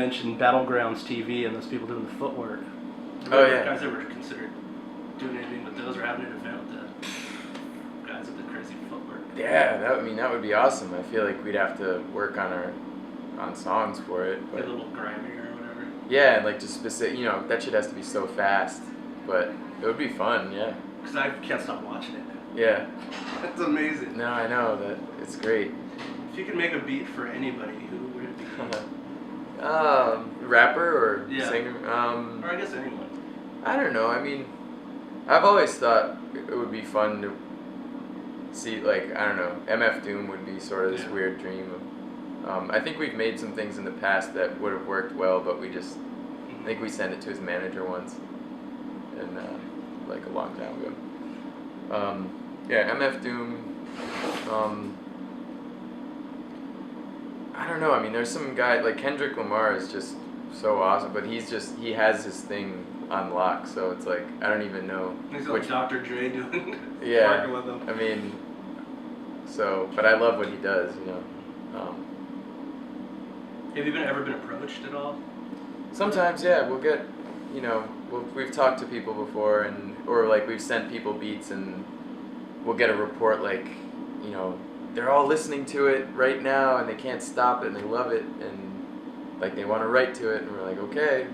mentioned Battlegrounds TV and those people doing the footwork. Oh yeah. Guys ever considered doing anything with those or having an event with the guys with the crazy footwork? Yeah, that would be awesome. I feel like we'd have to work on songs for it. Get a little grimier or whatever. Yeah, and like just specific, that shit has to be so fast, but it would be fun, yeah. Because I can't stop watching it. Yeah. That's amazing. No, I know that it's great. If you could make a beat for anybody, who would it be? Rapper or singer? Or I guess anyone. I don't know. I mean, I've always thought it would be fun to see, like, I don't know, MF Doom would be sort of this weird dream of, I think we've made some things in the past that would have worked well, but I think we sent it to his manager once, and like a long time ago. MF Doom, I don't know, I mean, there's some guy, like Kendrick Lamar is just so awesome, but he has his thing on lock, so it's like, I don't even know. He's like Dr. Dre doing working with him. I mean, but I love what he does, Have you ever been approached at all? Sometimes, yeah, we'll get, we've talked to people before, or like we've sent people beats and we'll get a report like, they're all listening to it right now and they can't stop it and they love it and like they want to write to it and we're like, okay,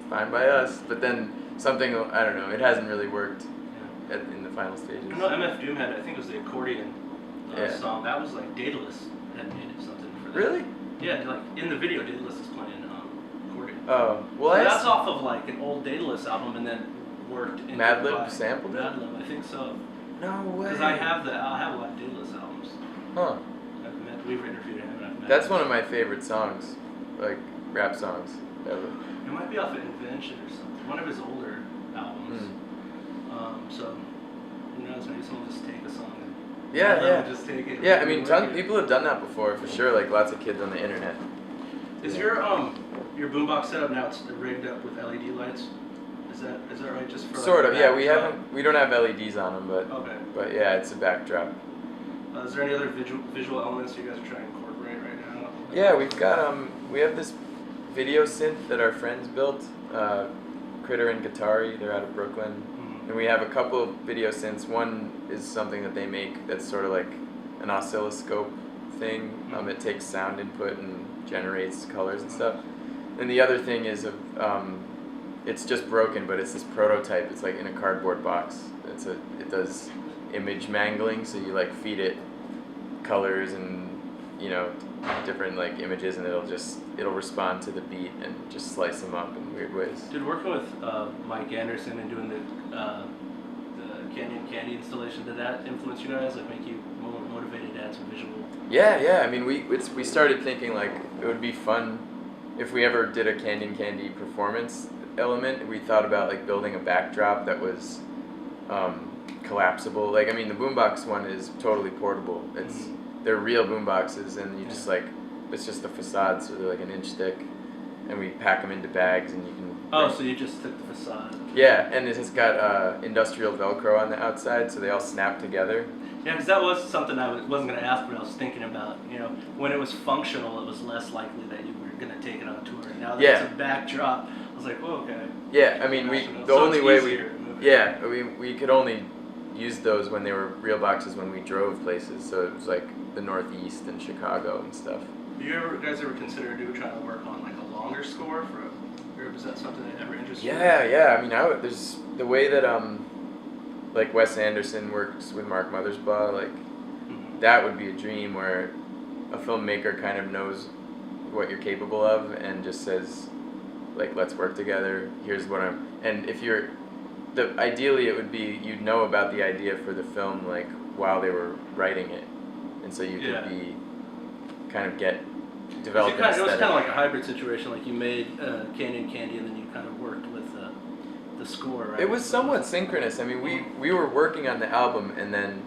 fine by us. But then something, I don't know, it hasn't really worked in the final stages. I know MF Doom had, I think it was the accordion song. That was like Daedalus had made it something for that. Really? Yeah, like in the video, Daedalus is playing accordion. Oh, well, so that's off of like an old Daedalus album, and then worked into Madlib sampled it. Madlib, I think so. No way. Because I have a lot of Daedalus albums. Huh. We've interviewed him. And I've met That's him. one of my favorite songs, like rap songs ever. It might be off of Invention or something. One of his older albums. So who knows? Maybe someone will just take a song. Just take it. Yeah, I mean, people have done that before for sure. Like lots of kids on the internet. Is your boombox setup now? It's rigged up with LED lights. Is that right? Just for sort like, of. Yeah, we don't have LEDs on them, but okay. But yeah, it's a backdrop. Is there any other visual elements you guys are trying to incorporate right now? Yeah, we've got we have this video synth that our friends built, Critter and Guitari. They're out of Brooklyn. And we have a couple of video synths. One is something that they make that's sort of like an oscilloscope thing. It takes sound input and generates colors and stuff. And the other thing is it's just broken, but it's this prototype. It's like in a cardboard box. It does image mangling, so you like feed it colors and different like images, and it'll respond to the beat and just slice them up in weird ways. Dude, working with Mike Anderson and doing the Canyon Candy installation, did that influence you guys? Like make you more motivated to add some visual? Yeah. I mean, we started thinking like it would be fun if we ever did a Canyon Candy performance element. We thought about like building a backdrop that was collapsible. Like, I mean, the boombox one is totally portable. They're real boomboxes, and you just like, it's just the facade, so they're like an inch thick, and we pack them into bags, and you can. So you just took the facade. Yeah, and it has got industrial Velcro on the outside, so they all snap together. Yeah, because that was something I wasn't going to ask, but I was thinking about. When it was functional, it was less likely that you were going to take it on tour. Now that it's a backdrop, I was like, oh, okay. Yeah, I mean, we could only use those when they were real boxes when we drove places, so it was like the Northeast and Chicago and stuff. Do you guys ever consider trying to work on like a longer score or is that something that ever interests you? Yeah. I mean, there's the way that like Wes Anderson works with Mark Mothersbaugh, like that would be a dream where a filmmaker kind of knows what you're capable of and just says, like, let's work together. Here's what and if you're. Ideally, it would be you'd know about the idea for the film like while they were writing it, and so you could be kind of develop. It was kind of like a hybrid situation. Like you made Canyon Candy, and then you kind of worked with the score. Right? It was somewhat synchronous. I mean, we were working on the album, and then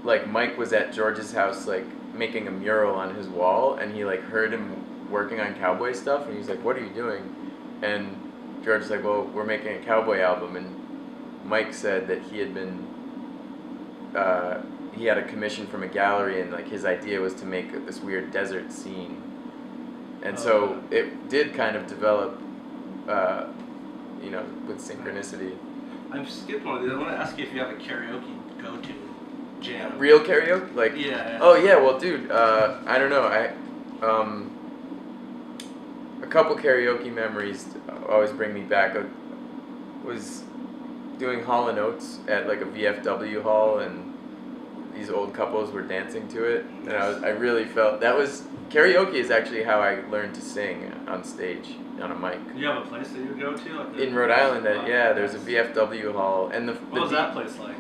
like Mike was at George's house, like making a mural on his wall, and he like heard him working on cowboy stuff, and he's like, "What are you doing?" And George's like, well, we're making a cowboy album, and Mike said that he had been, he had a commission from a gallery, and like his idea was to make this weird desert scene, And so it did kind of develop, you know, with synchronicity. I've skipped one of these. I want to ask you if you have a karaoke go-to jam. Real karaoke? Like, yeah. Oh yeah, well dude, I don't know. A couple karaoke memories always bring me back. I was doing Hall & Oates at like a VFW hall, and these old couples were dancing to it, and I really felt that was karaoke is actually how I learned to sing on stage on a mic. Do you have a place that you go to? Like in Rhode Island, yeah, there's a VFW hall, and what was that place like?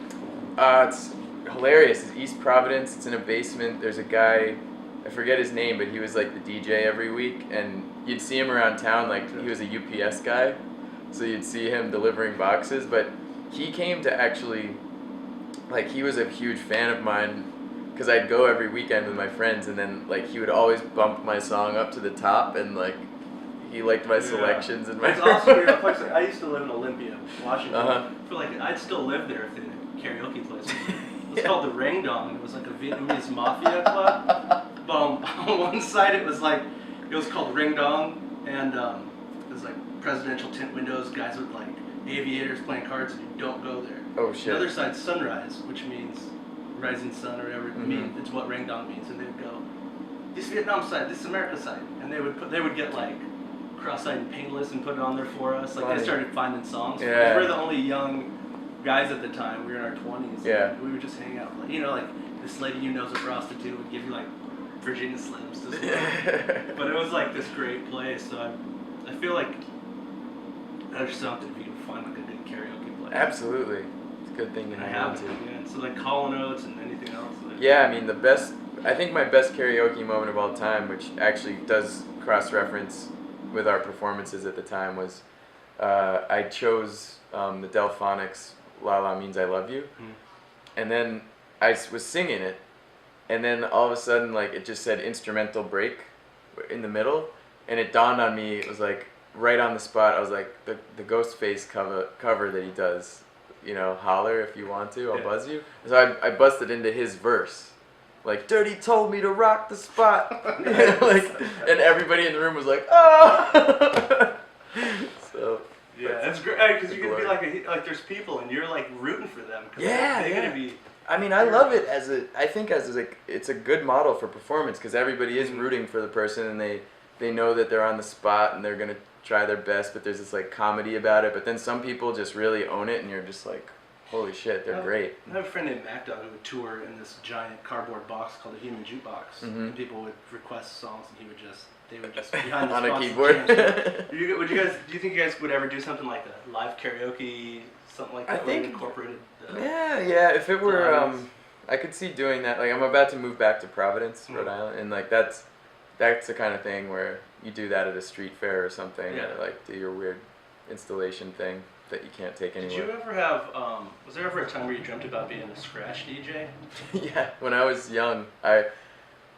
It's hilarious. It's East Providence. It's in a basement. There's a guy, I forget his name, but he was like the DJ every week, and you'd see him around town. Like he was a UPS guy, so you'd see him delivering boxes. But he came to actually, like, he was a huge fan of mine, because I'd go every weekend with my friends, and then like he would always bump my song up to the top, and like he liked my selections and my. It's awesome. I used to live in Olympia, Washington. I feel like I'd still live there if they had a karaoke place. It was called the Ring Dong. It was like a Vietnamese mafia club. But on one side it was called Ring Dong, and it was like presidential tint windows, guys with like aviators playing cards, and you don't go there. Oh shit. The other side's Sunrise, which means rising sun or whatever it means. It's what Ring Dong means, and they would go, this Vietnam side, this America side, and they would get like cross-eyed and painless and put it on there for us. Like they started finding songs. Yeah. We're the only young guys at the time. We were in our 20s. Yeah. We would just hang out. Like, you know, like this lady you know's a prostitute would give you like Virginia Slims to smoke. But it was like this great place. So I feel like there's something if you can find like a good karaoke place. Absolutely. It's a good thing to have. Yeah. So like Hall & Oates and anything else. Yeah, I mean I think my best karaoke moment of all time, which actually does cross-reference with our performances at the time, was I chose the Delphonics' La La Means I Love You, and then I was singing it, and then all of a sudden like it just said instrumental break in the middle, and it dawned on me, it was like right on the spot, I was like, the Ghostface cover that he does, you know, Holler If You Want To, I'll Buzz You. So I busted into his verse. Like, Dirty told me to rock the spot. Like, and everybody in the room was like, oh! So yeah, that's great, because you can be like there's people and you're like rooting for them. Yeah, they're gonna be. I mean, I love it I think it's a good model for performance, because everybody is rooting for the person, and they know that they're on the spot and they're gonna try their best, but there's this like comedy about it. But then some people just really own it, and you're just like, holy shit, they're great. I have a friend named MacDog who would tour in this giant cardboard box called a Human Jukebox, and people would request songs, and they would just behind the on a spots keyboard. do you think you guys would ever do something like a live karaoke, something like that? I think incorporated. Yeah. If it were, I could see doing that. Like I'm about to move back to Providence, Rhode Island, and like that's the kind of thing where you do that at a street fair or something, or like do your weird installation thing that you can't take anywhere. Did you ever have, was there ever a time where you dreamt about being a scratch DJ? Yeah, when I was young, I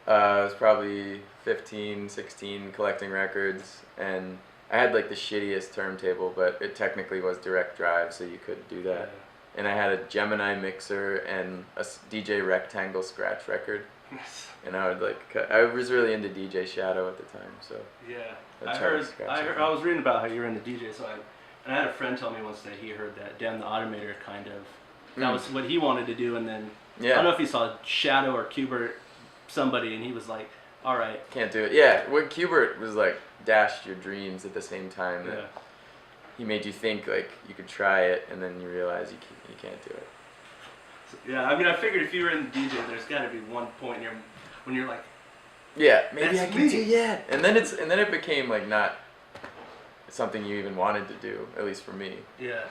was probably 15, 16, collecting records, and I had like the shittiest turntable, but it technically was direct drive, so you could do that. Yeah. And I had a Gemini mixer and a DJ Rectangle scratch record. And I would I was really into DJ Shadow at the time, so. Yeah, I was reading about how you were into DJ, and I had a friend tell me once that he heard that Dan the Automator kind of, that was what he wanted to do, and then, I don't know if he saw Shadow or Qbert, somebody, and he was like, all right. Can't do it. Yeah, when Qbert was like, dashed your dreams at the same time, that he made you think like you could try it, and then you realize you can't do it. So, yeah, I mean, I figured if you were in the DJ, there's got to be one point when you're like, yeah, maybe I can do and then it became like not something you even wanted to do, at least for me. Yeah.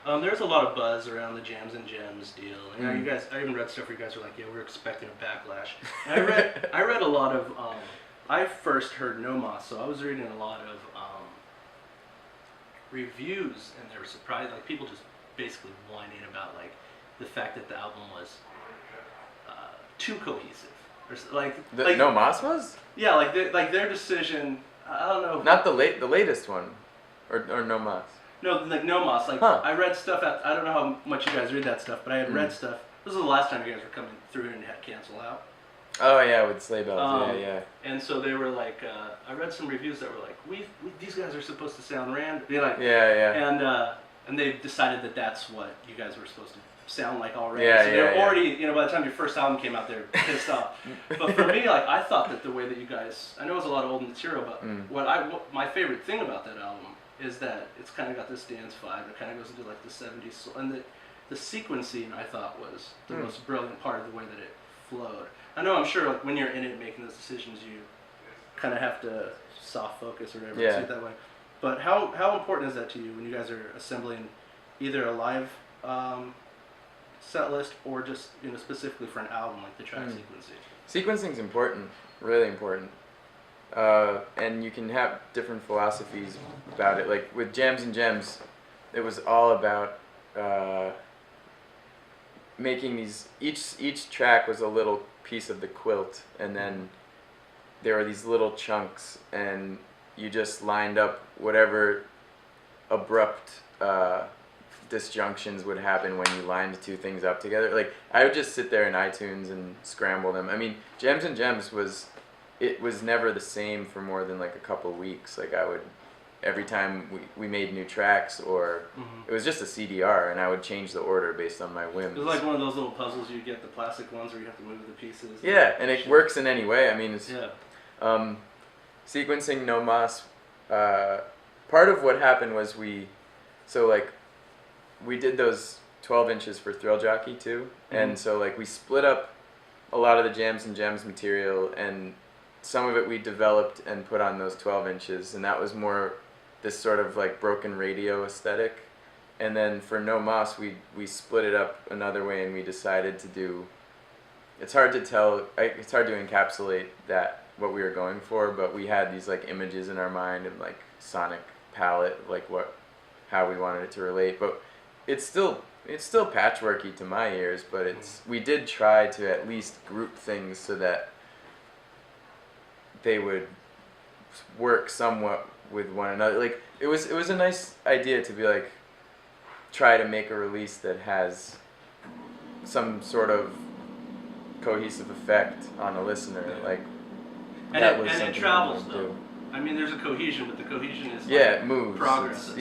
There's a lot of buzz around the Jams and Gems deal. You know, you guys, I even read stuff where you guys were like, yeah, we're expecting a backlash. And I read a lot of, I first heard No Mas, so I was reading a lot of reviews, and they were surprised, like people just basically whining about like the fact that the album was too cohesive. Or, like No Mas was? Yeah, like their decision, I don't know. Not the latest one, or No Mas. No, like No Mas. Like I read stuff. I don't know how much you guys read that stuff, but I had read stuff. This was the last time you guys were coming through and had cancel out. Oh yeah, with sleigh bells. Yeah. And so they were like, I read some reviews that were like, these guys are supposed to sound random. Like, and they decided that that's what you guys were supposed to sound like already. So they're already, by the time your first album came out, they're pissed off. But for me, like, I thought that the way that you guys, I know it's a lot of old material, but what my favorite thing about that album is that it's kind of got this dance vibe. It kind of goes into like the 70s soul, and the sequencing I thought was the most brilliant part of the way that it flowed. I know, I'm sure, like, when you're in it making those decisions, you kind of have to soft focus or whatever, see it that way. But how important is that to you when you guys are assembling either a live set list or just specifically for an album, like the track sequencing? Sequencing's important, really important. And you can have different philosophies about it. Like with Jams and Gems, it was all about making these. Each track was a little piece of the quilt, and then there were these little chunks, and you just lined up whatever abrupt disjunctions would happen when you lined two things up together. Like, I would just sit there in iTunes and scramble them. I mean, Jams and Gems was never the same for more than like a couple weeks. Like, I would, every time we made new tracks, or it was just a CDR, and I would change the order based on my whims. It was like one of those little puzzles you get, the plastic ones where you have to move the pieces. Yeah, and it works in any way. I mean, it's, sequencing No Mas, part of what happened was we did those 12 inches for Thrill Jockey too, and so like we split up a lot of the Jams and Gems material, and some of it we developed and put on those 12 inches, and that was more this sort of like broken radio aesthetic. And then for No Mas, we split it up another way, and we decided to do, it's hard to encapsulate that, what we were going for, but we had these like images in our mind and like sonic palette, like how we wanted it to relate. But it's still patchworky to my ears, but we did try to at least group things so that they would work somewhat with one another. Like, it was a nice idea to be like, try to make a release that has some sort of cohesive effect on a listener. Like, and it travels though. I mean, there's a cohesion, but the cohesion is it moves. Progress. And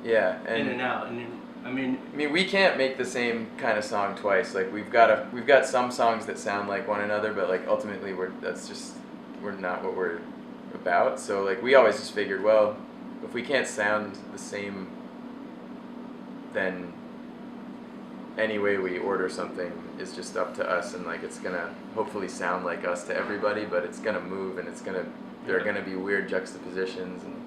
in and out. And I mean, we can't make the same kind of song twice. Like, we've got some songs that sound like one another, but like ultimately we're not what we're about. So like, we always just figured, well, if we can't sound the same, then any way we order something is just up to us, and like, it's gonna hopefully sound like us to everybody, but it's gonna move, and there are gonna be weird juxtapositions, and